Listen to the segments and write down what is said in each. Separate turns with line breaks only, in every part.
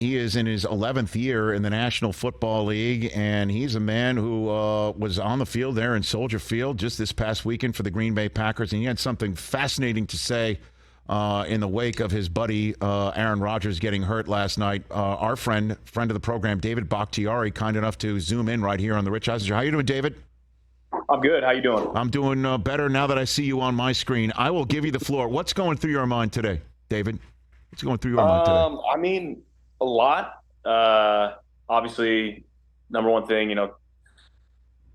He is in his 11th year in the National Football League, and he's a man who was on the field there in Soldier Field just this past weekend for the Green Bay Packers, and he had something fascinating to say in the wake of his buddy Aaron Rodgers getting hurt last night. Our friend of the program, David Bakhtiari, kind enough to zoom in right here on the Rich Eisen Show. How you doing, David?
I'm good. How you doing?
I'm doing better now that I see you on my screen. I will give you the floor. What's going through your mind today, David? What's going through your mind today?
I mean, a lot. Obviously, number one thing,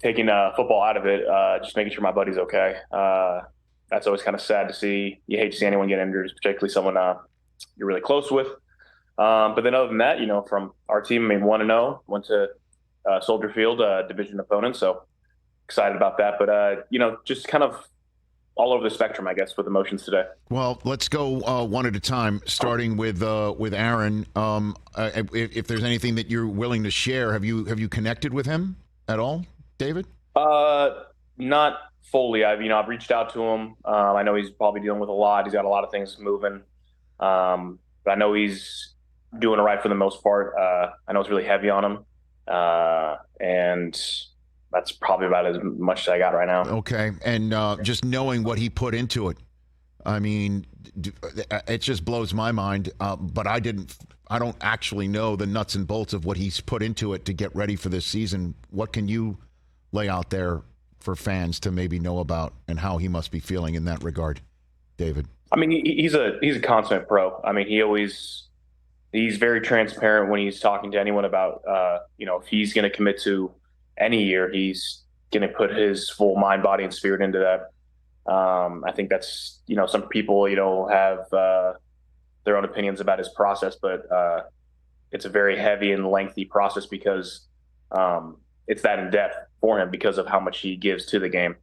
taking football out of it, just making sure my buddy's okay. That's always kind of sad to see. You hate to see anyone get injured, particularly someone you're really close with. But then other than that, from our team, 1-0, went to Soldier Field, division opponent. So excited about that. But, just kind of all over the spectrum, I guess, with emotions today.
Well, let's go one at a time, starting with Aaron. If there's anything that you're willing to share, have you connected with him at all, David?
Not fully. I've reached out to him. I know he's probably dealing with a lot. He's got a lot of things moving. But I know he's doing all right for the most part. I know it's really heavy on him. And that's probably about as much as I got right now.
Okay. And just knowing what he put into it, I mean, it just blows my mind. But I don't actually know the nuts and bolts of what he's put into it to get ready for this season. What can you lay out there for fans to maybe know about and how he must be feeling in that regard, David?
I mean, he's a consummate pro. I mean, he's very transparent when he's talking to anyone about, if he's going to commit to any year, he's going to put his full mind, body, and spirit into that. I think that's, some people, have their own opinions about his process, but it's a very heavy and lengthy process because it's that in depth for him because of how much he gives to the game.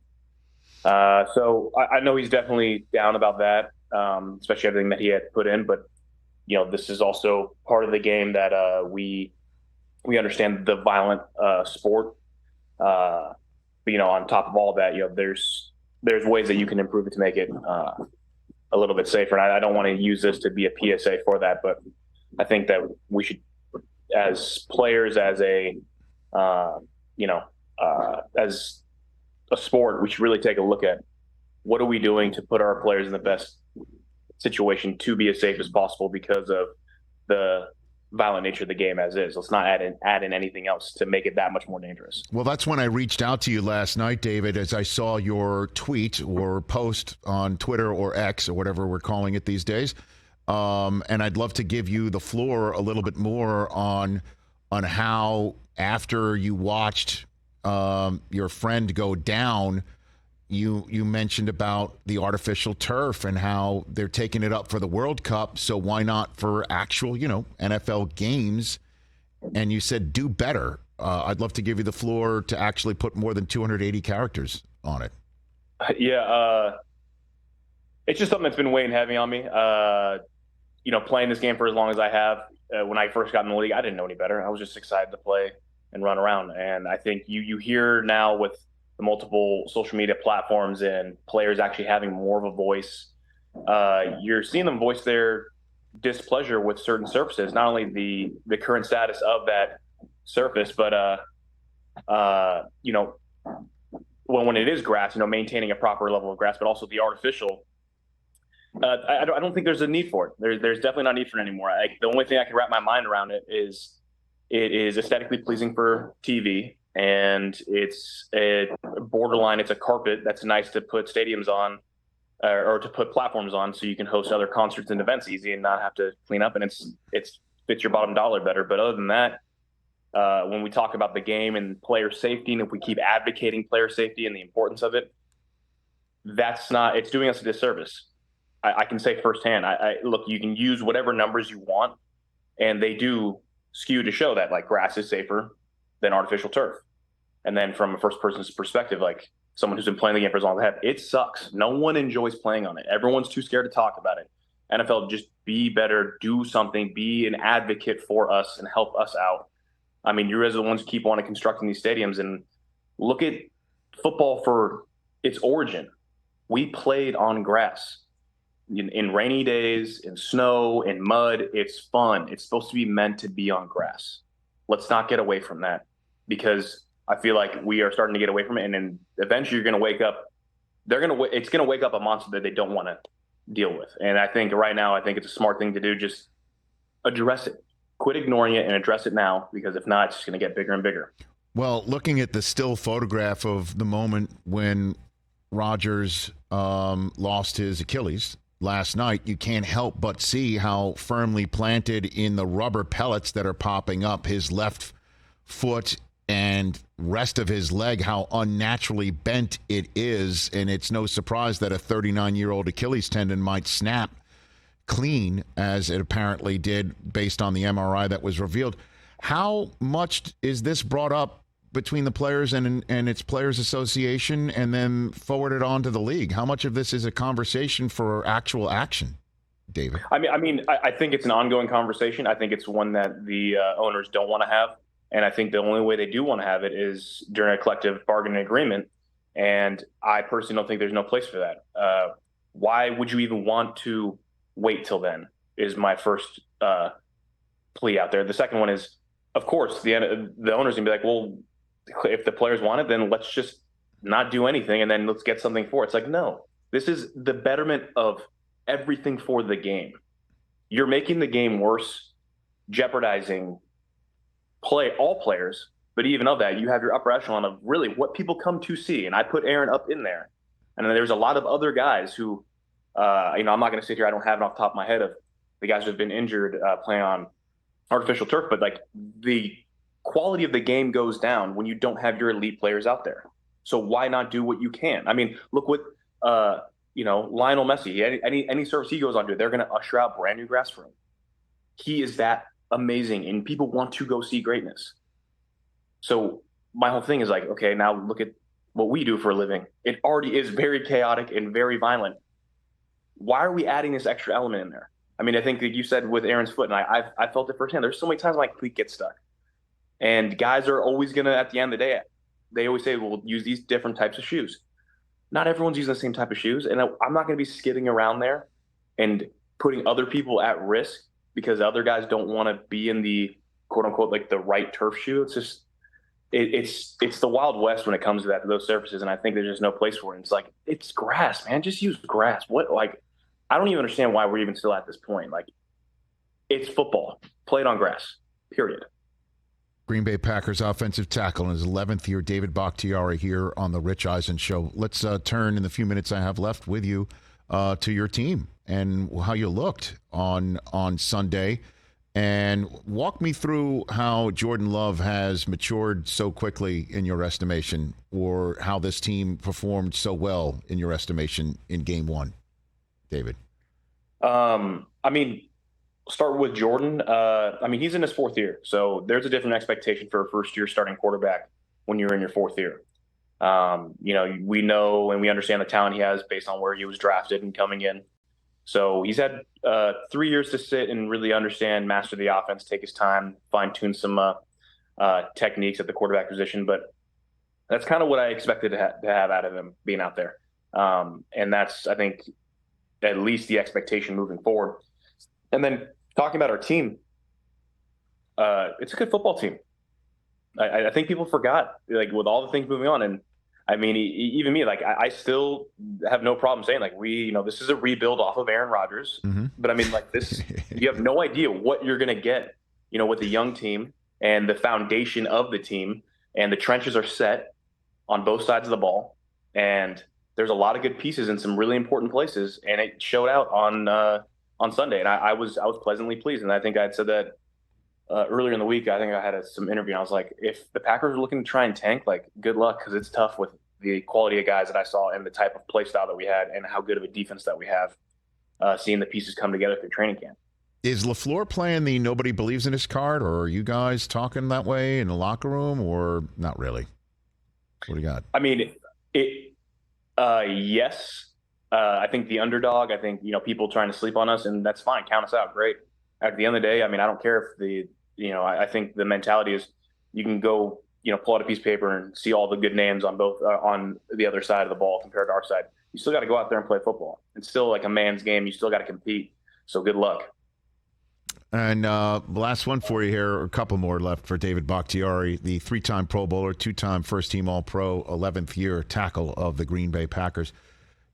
So I know he's definitely down about that, especially everything that he had put in. But, this is also part of the game that we understand the violent sport. But, on top of all that, there's ways that you can improve it to make it a little bit safer. And I don't want to use this to be a PSA for that, but I think that we should, as players, as as a sport, we should really take a look at what are we doing to put our players in the best situation to be as safe as possible because of the violent nature of the game as is. Let's not add in anything else to make it that much more dangerous.
Well, that's when I reached out to you last night, David, as I saw your tweet or post on Twitter or X or whatever we're calling it these days. And I'd love to give you the floor a little bit more on how, after you watched your friend go down, you mentioned about the artificial turf and how they're taking it up for the World Cup. So why not for actual, NFL games? And you said do better. I'd love to give you the floor to actually put more than 280 characters on it.
Yeah, it's just something that's been weighing heavy on me. Playing this game for as long as I have. When I first got in the league, I didn't know any better. I was just excited to play and run around. And I think you hear now with the multiple social media platforms and players actually having more of a voice, you're seeing them voice their displeasure with certain surfaces, not only the current status of that surface, but when it is grass, maintaining a proper level of grass, but also the artificial. I don't think there's a need for it. There's definitely not a need for it anymore. The only thing I can wrap my mind around it is aesthetically pleasing for TV, and it's a borderline. It's a carpet that's nice to put stadiums on, or to put platforms on, so you can host other concerts and events easy and not have to clean up. And it's fits your bottom dollar better. But other than that, when we talk about the game and player safety, and if we keep advocating player safety and the importance of it, it's doing us a disservice. I can say firsthand. Look, you can use whatever numbers you want, and they do skew to show that like grass is safer than artificial turf. And then from a first person's perspective, like someone who's been playing the game for as long as I have, it sucks. No one enjoys playing on it. Everyone's too scared to talk about it. NFL, just be better, do something, be an advocate for us and help us out. I mean, you guys are the ones who keep wanting constructing these stadiums, and look at football for its origin. We played on grass. in rainy days, in snow, in mud. It's fun. It's supposed to be meant to be on grass. Let's not get away from that, because I feel like we are starting to get away from it. And then eventually you're going to wake up. It's going to wake up a monster that they don't want to deal with. And I think right now, I think it's a smart thing to do. Just address it. Quit ignoring it and address it now, because if not, it's just going to get bigger and bigger.
Well, looking at the still photograph of the moment when Rodgers lost his Achilles last night, you can't help but see how firmly planted in the rubber pellets that are popping up his left foot and rest of his leg, how unnaturally bent it is. And it's no surprise that a 39-year-old Achilles tendon might snap clean, as it apparently did based on the MRI that was revealed. How much is this brought up between the players and its Players Association, and then forwarded on to the league? How much of this is a conversation for actual action, David?
I think it's an ongoing conversation. I think it's one that the owners don't want to have. And I think the only way they do want to have it is during a collective bargaining agreement. And I personally don't think there's no place for that. Why would you even want to wait till then, is my first plea out there. The second one is, of course, the owners can be like, well, if the players want it, then let's just not do anything and then let's get something for it. It's like, no, this is the betterment of everything for the game. You're making the game worse, jeopardizing all players, but even of that, you have your upper echelon of really what people come to see. And I put Aaron up in there. And then there's a lot of other guys who, I'm not going to sit here, I don't have it off the top of my head of the guys who have been injured playing on artificial turf, but like the quality of the game goes down when you don't have your elite players out there. So why not do what you can? I mean, look what Lionel Messi, any service he goes on to, they're going to usher out brand new grass for him. He is that amazing, and people want to go see greatness. So my whole thing is like, okay, now look at what we do for a living. It already is very chaotic and very violent. Why are we adding this extra element in there? I mean, I think that you said with Aaron's foot, and I felt it firsthand. There's so many times my cleat gets stuck. And guys are always going to, at the end of the day, they always say, we'll use these different types of shoes. Not everyone's using the same type of shoes. And I'm not going to be skidding around there and putting other people at risk because other guys don't want to be in the quote unquote, like the right turf shoe. It's just, it's the Wild West when it comes to those surfaces. And I think there's just no place for it. It's like, it's grass, man. Just use grass. I don't even understand why we're even still at this point. Like, it's football. Play it on grass, period.
Green Bay Packers offensive tackle in his 11th year, David Bakhtiari, here on the Rich Eisen Show. Let's turn in the few minutes I have left with you to your team and how you looked on Sunday. And walk me through how Jordan Love has matured so quickly in your estimation, or how this team performed so well in your estimation in game one, David.
Start with Jordan. He's in his fourth year, so there's a different expectation for a first-year starting quarterback when you're in your fourth year. We know and we understand the talent he has based on where he was drafted and coming in. So he's had 3 years to sit and really understand, master the offense, take his time, fine-tune some techniques at the quarterback position. But that's kind of what I expected to have out of him being out there. And that's, I think, at least the expectation moving forward. And then talking about our team, it's a good football team. I think people forgot, like, with all the things moving on. And I mean, even me, like, I still have no problem saying, like, this is a rebuild off of Aaron Rodgers. Mm-hmm. But I mean, like, this, you have no idea what you're going to get, with a young team and the foundation of the team, and the trenches are set on both sides of the ball. And there's a lot of good pieces in some really important places. And it showed out on Sunday, and I was pleasantly pleased. And I think I had said that earlier in the week. I think I had some interview, and I was like, if the Packers are looking to try and tank, like, good luck, because it's tough with the quality of guys that I saw and the type of play style that we had and how good of a defense that we have, seeing the pieces come together through training camp.
Is LaFleur playing the nobody believes in his card, or are you guys talking that way in the locker room, or not really? What do you got?
I mean, yes. I think the underdog, people trying to sleep on us, and that's fine. Count us out. Great. At the end of the day, I don't care if I think the mentality is you can go, pull out a piece of paper and see all the good names on both, on the other side of the ball compared to our side. you still got to go out there and play football. It's still like a man's game. You still got to compete. So good luck.
And last one for you here, a couple more left for David Bakhtiari, the 3-time Pro Bowler, 2-time first-team All-Pro, 11th year tackle of the Green Bay Packers.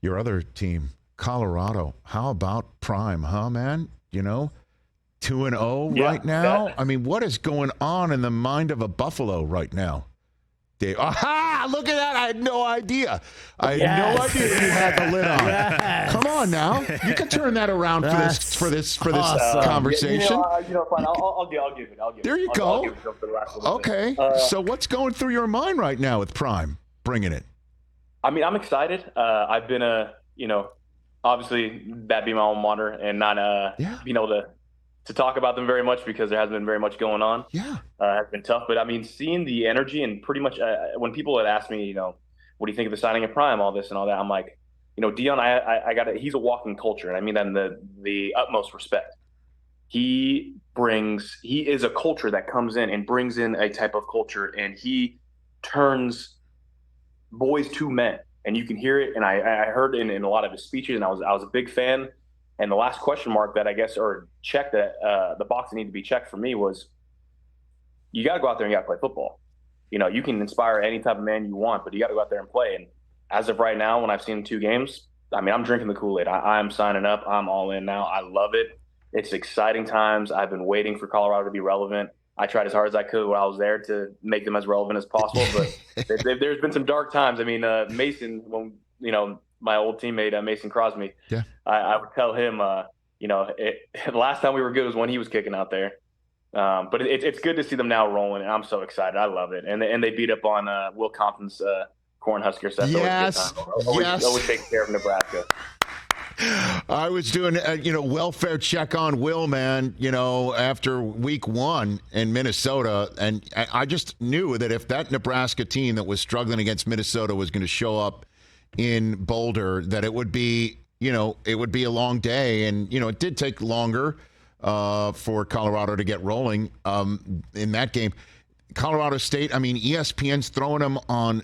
Your other team, Colorado. How about Prime, huh, man? 2-0 right now. I mean, what is going on in the mind of a Buffalo right now? Dave. Aha! Look at that. I had no idea. I had no idea you had the lid on. Yes. Come on now. You can turn that around for this awesome conversation.
Fine. I'll give it.
There you go.
I'll give it for the last little
okay. So what's going through your mind right now with Prime? Bringing it.
I mean, I'm excited. I've been obviously that being my alma mater and not being able to talk about them very much because there hasn't been very much going on.
Yeah.
Has been tough. But I mean, seeing the energy and pretty much when people had asked me, what do you think of the signing of Prime, all this and all that, I'm like, Deion, I got it. He's a walking culture. And I mean that in the utmost respect. He is a culture that comes in and brings in a type of culture, and he turns boys to men. And you can hear it. And I heard in a lot of his speeches, and I was a big fan. And the last question mark that I guess, or check that the box that needed to be checked for me was, you got to go out there and you got to play football. You can inspire any type of man you want, but you got to go out there and play. And as of right now, when I've seen 2 games, I mean, I'm drinking the Kool-Aid. I'm signing up. I'm all in now. I love it. It's exciting times. I've been waiting for Colorado to be relevant. I tried as hard as I could while I was there to make them as relevant as possible, but there's been some dark times. I mean, Mason, when, my old teammate, Mason Crosby, I would tell him, the last time we were good was when he was kicking out there. But it's good to see them now rolling, and I'm so excited. I love it. And they beat up on Will Compton's Cornhusker stuff.
Yes.
Always taking care of Nebraska.
I was doing welfare check on Will, man, after week 1 in Minnesota. And I just knew that if that Nebraska team that was struggling against Minnesota was going to show up in Boulder, that it would be a long day. And, it did take longer for Colorado to get rolling in that game. Colorado State, I mean, ESPN's throwing them on.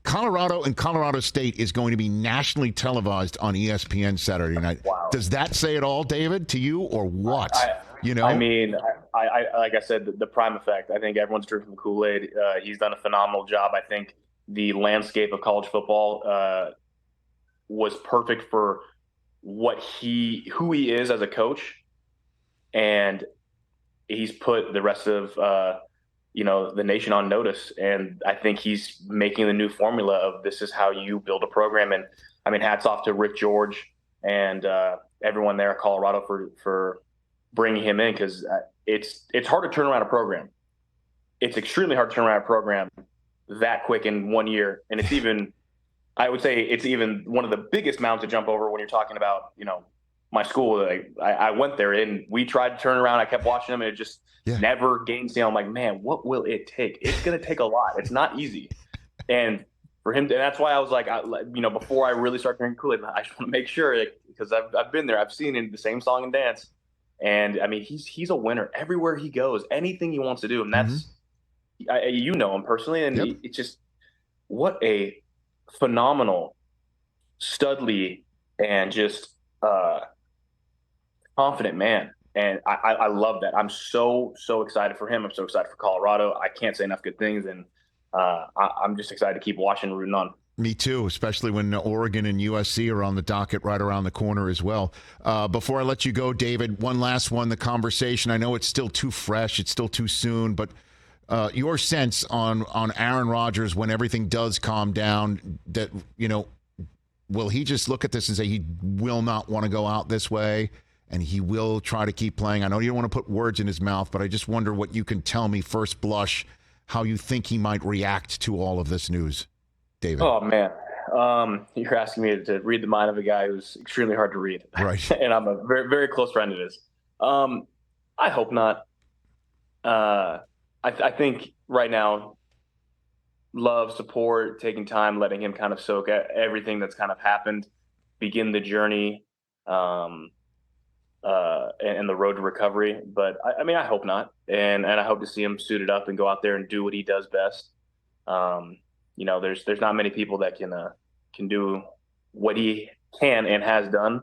Colorado and Colorado State is going to be nationally televised on ESPN Saturday night.
Wow.
Does that say it all, David, to you, or what?
I mean, I like I said, the Prime effect. I think everyone's drinking the Kool-Aid. He's done a phenomenal job. I think the landscape of college football was perfect for who he is as a coach, and he's put the rest of the nation on notice. And I think he's making the new formula of this is how you build a program. And I mean, hats off to Rick George and everyone there at Colorado for bringing him in, because it's hard to turn around a program. It's extremely hard to turn around a program that quick in 1 year. And it's even, I would say it's even one of the biggest mountains to jump over when you're talking about, my school. I went there and we tried to turn around. I kept watching them and it just never gained steam. I'm like, man, what will it take? It's going to take a lot. It's not easy. And for him, and that's why I was like, before I really start drinking Kool-Aid, I just want to make sure, because I've been there. I've seen in the same song and dance. And I mean, he's a winner everywhere he goes, anything he wants to do. And that's, him personally. And it's just, what a phenomenal studly and just confident man. And I love that. I'm so excited for him. I'm so excited for Colorado. I can't say enough good things. And I'm just excited to keep watching and rooting on.
Me too, especially when Oregon and USC are on the docket right around the corner as well. Before I let you go, David, one last one, the conversation. I know it's still too fresh. It's still too soon. But your sense on Aaron Rodgers when everything does calm down, that, will he just look at this and say he will not want to go out this way and he will try to keep playing? I know you don't want to put words in his mouth, but I just wonder what you can tell me first blush, how you think he might react to all of this news, David.
Oh, man. You're asking me to read the mind of a guy who's extremely hard to read.
Right.
And I'm a very, very close friend of his. I hope not. I think right now, love, support, taking time, letting him kind of soak at everything that's kind of happened, begin the journey, and the road to recovery. But I mean, I hope not. And I hope to see him suited up and go out there and do what he does best. There's not many people that can do what he can and has done,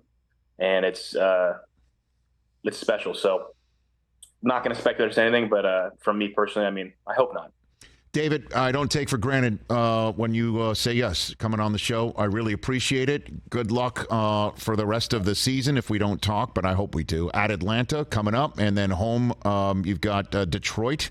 and it's special. So, not going to speculate or say anything, but from me personally, I mean, I hope not.
David, I don't take for granted when you say yes coming on the show. I really appreciate it. Good luck for the rest of the season if we don't talk, but I hope we do. At Atlanta coming up, and then home you've got Detroit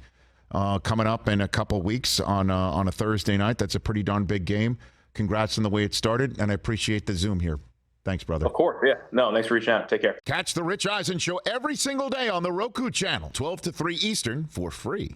coming up in a couple weeks on a Thursday night. That's a pretty darn big game. Congrats on the way it started, and I appreciate the Zoom here. Thanks, brother.
Of course, yeah. No, thanks for reaching out. Take care.
Catch the Rich Eisen Show every single day on the Roku channel, 12 to 3 Eastern, for free.